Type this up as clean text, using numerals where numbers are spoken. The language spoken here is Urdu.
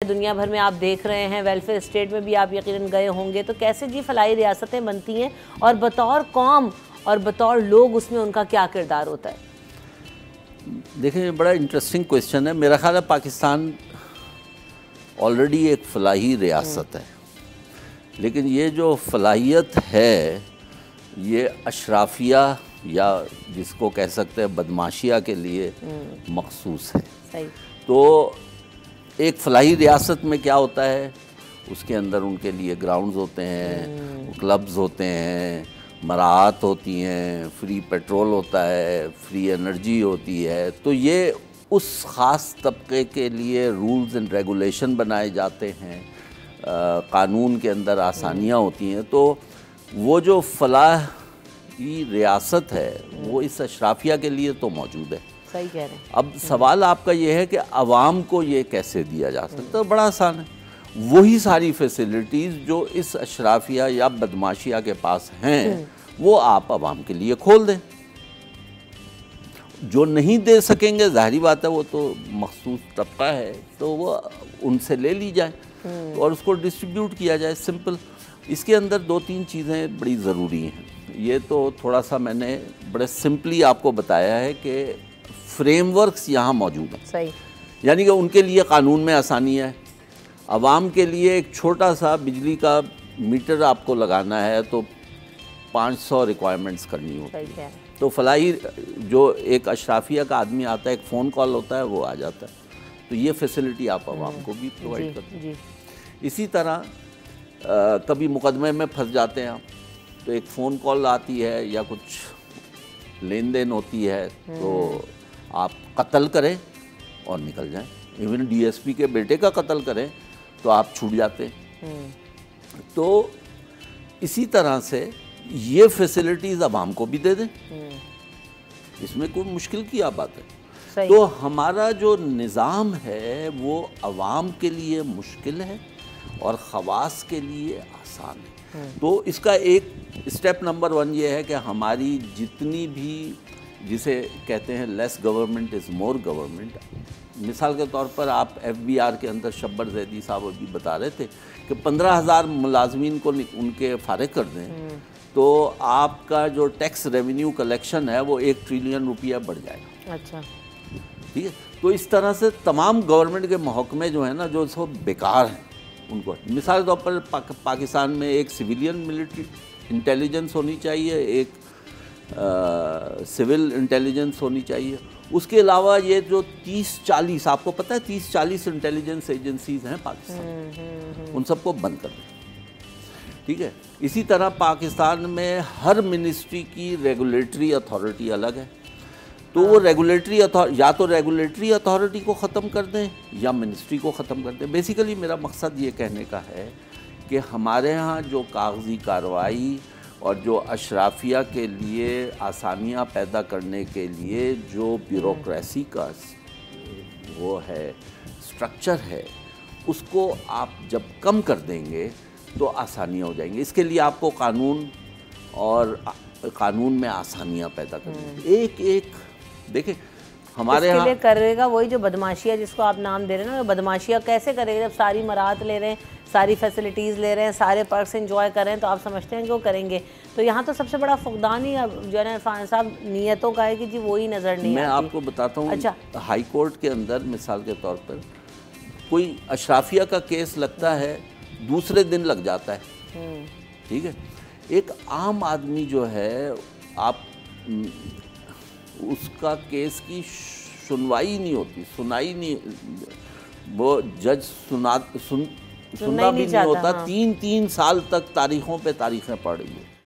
دنیا بھر میں آپ دیکھ رہے ہیں، ویلفیئر اسٹیٹ میں بھی آپ یقیناً گئے ہوں گے، تو کیسے جی فلاحی ریاستیں بنتی ہیں اور بطور قوم اور بطور لوگ اس میں ان کا کیا کردار ہوتا ہے؟ دیکھیں یہ بڑا انٹرسٹنگ کویسچن ہے. میرا خیال ہے پاکستان آلریڈی ایک فلاحی ریاست ہے، لیکن یہ جو فلاحیت ہے یہ اشرافیہ یا جس کو کہہ سکتے ہیں بدماشیہ کے لیے مخصوص ہے. صحیح. تو ایک فلاحی ریاست میں کیا ہوتا ہے، اس کے اندر ان کے لیے گراؤنڈز ہوتے ہیں، کلبز ہوتے ہیں، مراعات ہوتی ہیں، فری پیٹرول ہوتا ہے، فری انرجی ہوتی ہے. تو یہ اس خاص طبقے کے لیے رولز اینڈ ریگولیشن بنائے جاتے ہیں، قانون کے اندر آسانیاں ہوتی ہیں. تو وہ جو فلاحی ریاست ہے وہ اس اشرافیہ کے لیے تو موجود ہے. صحیح کہہ رہے ہیں. اب سوال آپ کا یہ ہے کہ عوام کو یہ کیسے دیا جا سکتا ہے. بڑا آسان ہے، وہی ساری فیسلٹیز جو اس اشرافیہ یا بدماشیہ کے پاس ہیں وہ آپ عوام کے لیے کھول دیں. جو نہیں دے سکیں گے ظاہری بات ہے وہ تو مخصوص طبقہ ہے، تو وہ ان سے لے لی جائے اور اس کو ڈسٹریبیوٹ کیا جائے. سمپل. اس کے اندر دو تین چیزیں بڑی ضروری ہیں. یہ تو تھوڑا سا میں نے بڑے سمپلی آپ کو بتایا ہے کہ فریم ورکس یہاں موجود ہیں. صحیح. یعنی کہ ان کے لیے قانون میں آسانی ہے. عوام کے لیے ایک چھوٹا سا بجلی کا میٹر آپ کو لگانا ہے تو 500 ریکوائرمنٹس کرنی ہوتی ہے. تو فلاحی جو ایک اشرافیہ کا آدمی آتا ہے، ایک فون کال ہوتا ہے، وہ آ جاتا ہے. تو یہ فیسلٹی آپ عوام کو بھی پرووائڈ کرتے ہیں. اسی طرح کبھی مقدمے میں پھنس جاتے ہیں آپ، تو ایک فون کال آتی ہے یا کچھ لین دین ہوتی ہے تو آپ قتل کریں اور نکل جائیں. ایون ڈی ایس پی کے بیٹے کا قتل کریں تو آپ چھوٹ جاتے ہیں. تو اسی طرح سے یہ فیسلٹیز عوام کو بھی دے دیں، اس میں کوئی مشکل کی بات ہے. تو ہمارا جو نظام ہے وہ عوام کے لیے مشکل ہے اور خواص کے لیے آسان ہے. تو اس کا ایک اسٹیپ نمبر 1 یہ ہے کہ ہماری جتنی بھی جسے کہتے ہیں لیس گورنمنٹ از مور گورنمنٹ. مثال کے طور پر آپ ایف بی آر کے اندر شبر زیدی صاحب ابھی بتا رہے تھے کہ 15,000 ملازمین کو ان کے فارغ کر دیں تو آپ کا جو ٹیکس ریونیو کلیکشن ہے وہ 1 ٹریلین روپیہ بڑھ جائے گا. اچھا. ٹھیک ہے. تو اس طرح سے تمام گورنمنٹ کے محکمے جو ہیں نا جو سو بیکار ہیں ان کو، مثال کے طور پر پاکستان میں ایک سویلین ملٹری انٹیلیجنس ہونی چاہیے، ایک سول انٹیلیجنس ہونی چاہیے. اس کے علاوہ یہ جو 30-40 آپ کو پتہ ہے 30-40 انٹیلیجنس ایجنسیز ہیں پاکستان میں، ان سب کو بند کر دیں. ٹھیک ہے. اسی طرح پاکستان میں ہر منسٹری کی ریگولیٹری اتھارٹی الگ ہے. تو وہ یا تو ریگولیٹری اتھارٹی کو ختم کر دیں یا منسٹری کو ختم کر دیں. بیسیکلی میرا مقصد یہ کہنے کا ہے کہ ہمارے ہاں جو کاغذی کارروائی اور جو اشرافیہ کے لیے آسانیاں پیدا کرنے کے لیے جو بیوروکریسی کا وہ ہے اسٹرکچر ہے، اس کو آپ جب کم کر دیں گے تو آسانیاں ہو جائیں گی. اس کے لیے آپ کو قانون میں آسانیاں پیدا کریں گے. ایک دیکھیں ہمارے یہاں کرے گا وہی جو بدماشیہ جس کو آپ نام دے رہے ہیں نا، بدماشیہ کیسے کرے گا؟ جب ساری مراعات لے رہے ہیں، ساری فیسلٹیز لے رہے ہیں، سارے پرکس انجوائے کر رہے ہیں، تو آپ سمجھتے ہیں کہ وہ کریں گے؟ تو یہاں تو سب سے بڑا فقدان ہی جو ہے نا عرفان صاحب نیتوں کا ہے کہ جی وہی نظر نہیں آتی. میں آپ کو بتاتا ہوں. اچھا. ہائی کورٹ کے اندر مثال کے طور پر کوئی اشرافیہ کا کیس لگتا ہے دوسرے دن لگ جاتا ہے. ٹھیک ہے. ایک عام آدمی جو ہے آپ اس کا کیس کی سنوائی نہیں ہوتی، سنائی نہیں، وہ جج سننا بھی نہیں ہوتا. 3 سال تک تاریخوں پہ تاریخیں پڑ رہی ہیں.